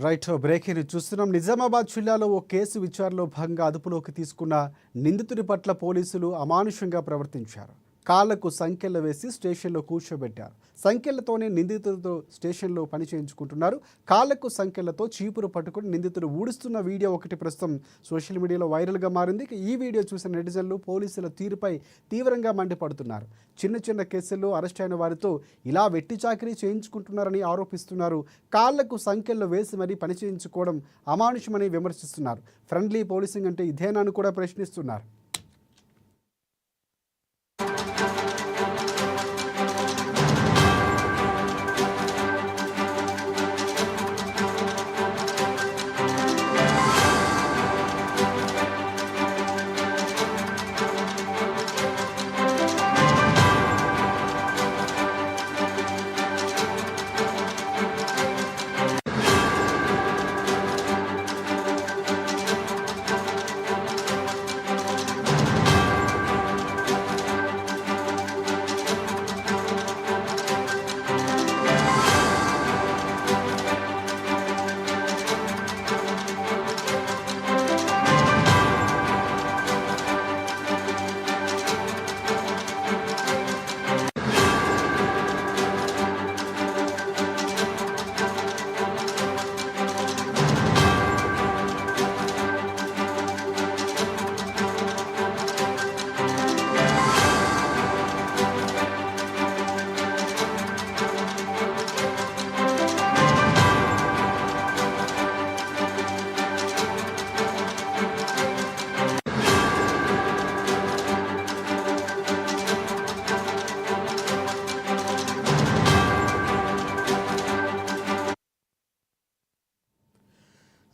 Right breaking చూస్తున్నాం. నిజామాబాద్ జిల్లాలో ఓ case విచారణలో భాగంగా అదుపులోకి తీసుకున్న నిందితుడి పట్ల పోలీసులు అమానుషంగా ప్రవర్తించారు. కాళ్లకు సంకెళ్లు వేసి స్టేషన్లో కూర్చోబెట్టారు. సంకెళ్లతోనే నిందితుడితో స్టేషన్లో పని చేయించుకుంటున్నారు. కాళ్లకు సంకెళ్లతో చీపురు పట్టుకుని నిందితుడు ఊడుస్తున్న వీడియో ఒకటి ప్రస్తుతం సోషల్ మీడియాలో వైరల్గా మారింది. ఈ వీడియో చూసిన నెటిజన్లు పోలీసుల తీరుపై తీవ్రంగా మండిపడుతున్నారు. చిన్న చిన్న కేసుల్లో అరెస్ట్ అయిన వారితో ఇలా వెట్టి చాకిరీ చేయించుకుంటున్నారని ఆరోపిస్తున్నారు. కాళ్లకు సంకెళ్లు వేసి మరీ పని చేయించుకోవడం అమానుషమని విమర్శిస్తున్నారు. ఫ్రెండ్లీ పోలీసింగ్ అంటే ఇదేనాను కూడా ప్రశ్నిస్తున్నారు.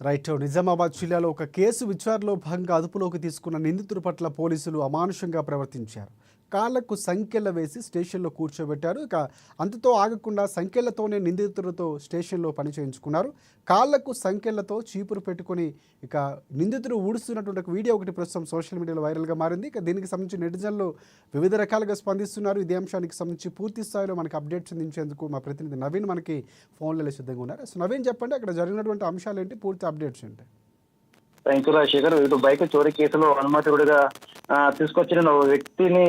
రైట్ నిజామాబాద్ జిల్లాలో ఒక కేసు విచారణలో భాగంగా అదుపులోకి తీసుకున్న నిందితుడి పట్ల పోలీసులు అమానుషంగా ప్రవర్తించారు. కాళ్లకు సంకెళ్ల వేసి స్టేషన్లో కూర్చోబెట్టారు. ఇక అంతతో ఆగకుండా సంకెళ్లతోనే నిందితుడితో స్టేషన్లో పని చేయించుకున్నారు. కాళ్లకు సంకెళ్లతో చీపురు పెట్టుకుని ఇక నిందితుడు ఊడుస్తున్నటువంటి ఒక వీడియో ఒకటి ప్రస్తుతం సోషల్ మీడియాలో వైరల్గా మారింది. ఇక దీనికి సంబంధించి నెటిజన్లు వివిధ రకాలుగా స్పందిస్తున్నారు. ఇదే అంశానికి సంబంధించి పూర్తి స్థాయిలో మనకి అప్డేట్స్ అందించేందుకు మా ప్రతినిధి నవీన్ మనకి ఫోన్లలో సిద్ధంగా ఉన్నారు. సో నవీన్, చెప్పండి, అక్కడ జరిగినటువంటి అంశాలు ఏంటి, పూర్తి అప్డేట్స్ ఏంటి? Thank you Rajasekhar. ఇటు బైక్ చోరీ కేసులో అనుమతిగా తీసుకొచ్చిన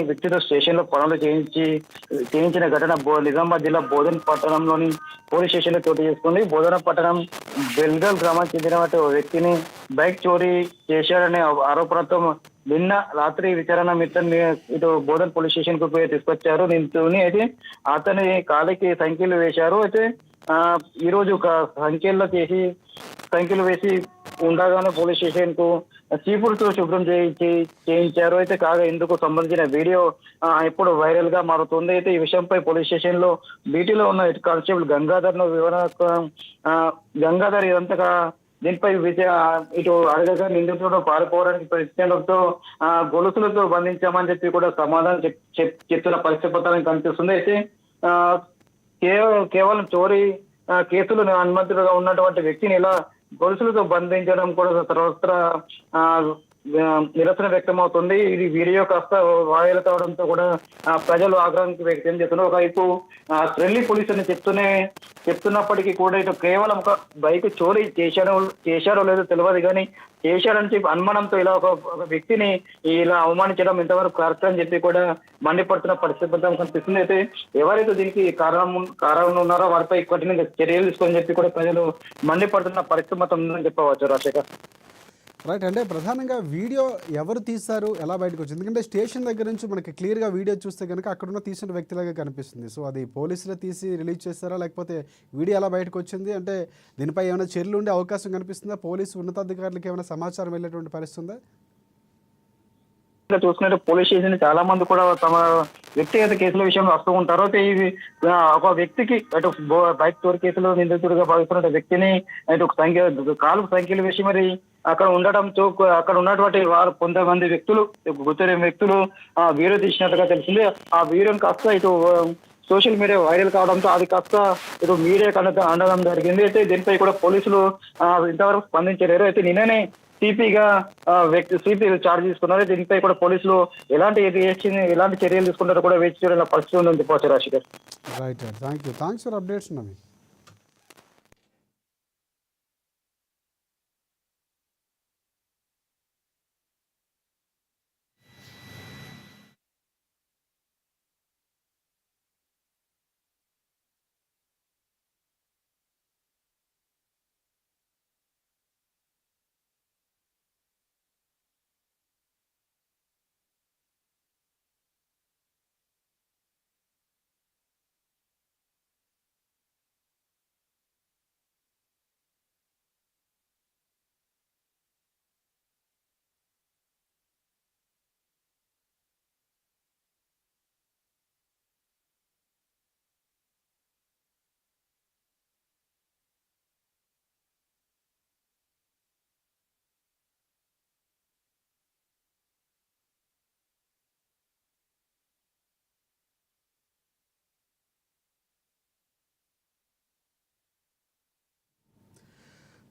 వ్యక్తితో స్టేషన్ లో పనులు చేయించిన ఘటన నిజామాబాద్ జిల్లా బోధన్ పట్టణంలోని పోలీస్ స్టేషన్ లో చోటు చేసుకుంది. బోధన పట్టణం బెల్గల్ గ్రామానికి చెందిన వ్యక్తిని బైక్ చోరీ చేశారనే ఆరోపణతో నిన్న రాత్రి విచారణ మిత్రం ఇటు బోధన్ పోలీస్ స్టేషన్ కు తీసుకొచ్చారు. నిందితుడిని అయితే అతని కాలికి సంఖ్యలు వేశారు. అయితే ఈ రోజు ఒక సంఖ్యలు వేసి ఉండగానే పోలీస్ స్టేషన్ కు చీపురుతో శుభ్రం చేయించారు. అయితే కాగా ఇందుకు సంబంధించిన వీడియో ఇప్పుడు వైరల్ గా మారుతుంది. అయితే ఈ విషయంపై పోలీస్ స్టేషన్ లో బీటీలో ఉన్న హెడ్ కానిస్టేబుల్ గంగాధర్ ఇదంతగా దీనిపై ఇటు అడగగా నిందితుడు పారిపోవడానికి ప్రయత్నంతో గొలుసులతో బంధించామని చెప్పి కూడా సమాధానం చెప్తున్న పరిస్థితి కనిపిస్తుంది. అయితే కేవలం చోరీ కేసులు అనుమతిగా ఉన్నటువంటి వ్యక్తిని ఇలా గొలుసులతో బంధించడం కూడా సర్వత్రా నిరసన వ్యక్తమవుతుంది. ఇది వీడియో కాస్త వైరల్ కావడంతో కూడా ప్రజలు ఆగ్రహానికి వ్యక్తం చేస్తున్నారు. ఒకవైపు ఫ్రెండ్లీ పోలీస్ అని చెప్తున్నప్పటికీ కూడా ఇటు కేవలం ఒక బైక్ చోరీ చేశారో లేదో తెలియదు, కానీ చేశారని చెప్పి అనుమానంతో ఇలా ఒక వ్యక్తిని ఇలా అవమానించడం ఇంతవరకు కరెక్ట్ అని చెప్పి కూడా మండిపడుతున్న పరిస్థితి కనిపిస్తుంది. అయితే ఎవరైతే దీనికి కారణం ఉన్నారో వారిపై కఠినంగా చర్యలు తీసుకొని చెప్పి కూడా ప్రజలు మండిపడుతున్న పరిస్థితి మొత్తం ఉందని చెప్పవచ్చు రాజశేఖర్. రైట్, అంటే ప్రధానంగా వీడియో ఎవరు తీశారు, ఎలా బయటకు వచ్చింది? ఎందుకంటే స్టేషన్ దగ్గర నుంచి మనకి క్లియర్గా వీడియో చూస్తే కనుక అక్కడున్న తీసిన వ్యక్తిలాగా కనిపిస్తుంది. సో అది పోలీసులు తీసి రిలీజ్ చేస్తారా, లేకపోతే వీడియో ఎలా బయటకు వచ్చింది? అంటే దీనిపై ఏమైనా చర్యలు ఉండే అవకాశం కనిపిస్తుందా? పోలీసు ఉన్నతాధికారులకు ఏమైనా సమాచారం వెళ్ళేటువంటి పరిస్థితి ఉందా? చూసుకుంటే పోలీస్ స్టేషన్ చాలా మంది కూడా తమ వ్యక్తిగత కేసుల విషయంలో వస్తూ ఉంటారు. అయితే ఇది ఒక వ్యక్తికి అటు బైక్ చోరీ కేసులో నిందితుడిగా భావిస్తున్న వ్యక్తిని అటు కాలు సంఖ్యలు వేసి మరి అక్కడ ఉండటంతో అక్కడ ఉన్నటువంటి వారు కొంతమంది వ్యక్తులు గుర్తిన వ్యక్తులు వీడియో తీసినట్టుగా తెలిసింది. ఆ వీడియోని కాస్త ఇటు సోషల్ మీడియా వైరల్ కావడంతో అది కాస్త ఇటు మీడియా అనడం జరిగింది. అయితే దీనిపై కూడా పోలీసులు ఇంతవరకు స్పందించలేరు. అయితే నిన్ననే సిపిగా సిపి చార్జ్ తీసుకున్నారు. దీనిపై కూడా పోలీసులు ఎలాంటి చర్యలు తీసుకుంటారో కూడా వేచి చూడాల పరిస్థితి ఉందని చెప్పవచ్చు Rajasekhar. Right, thanks for updates Naveen.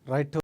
Right.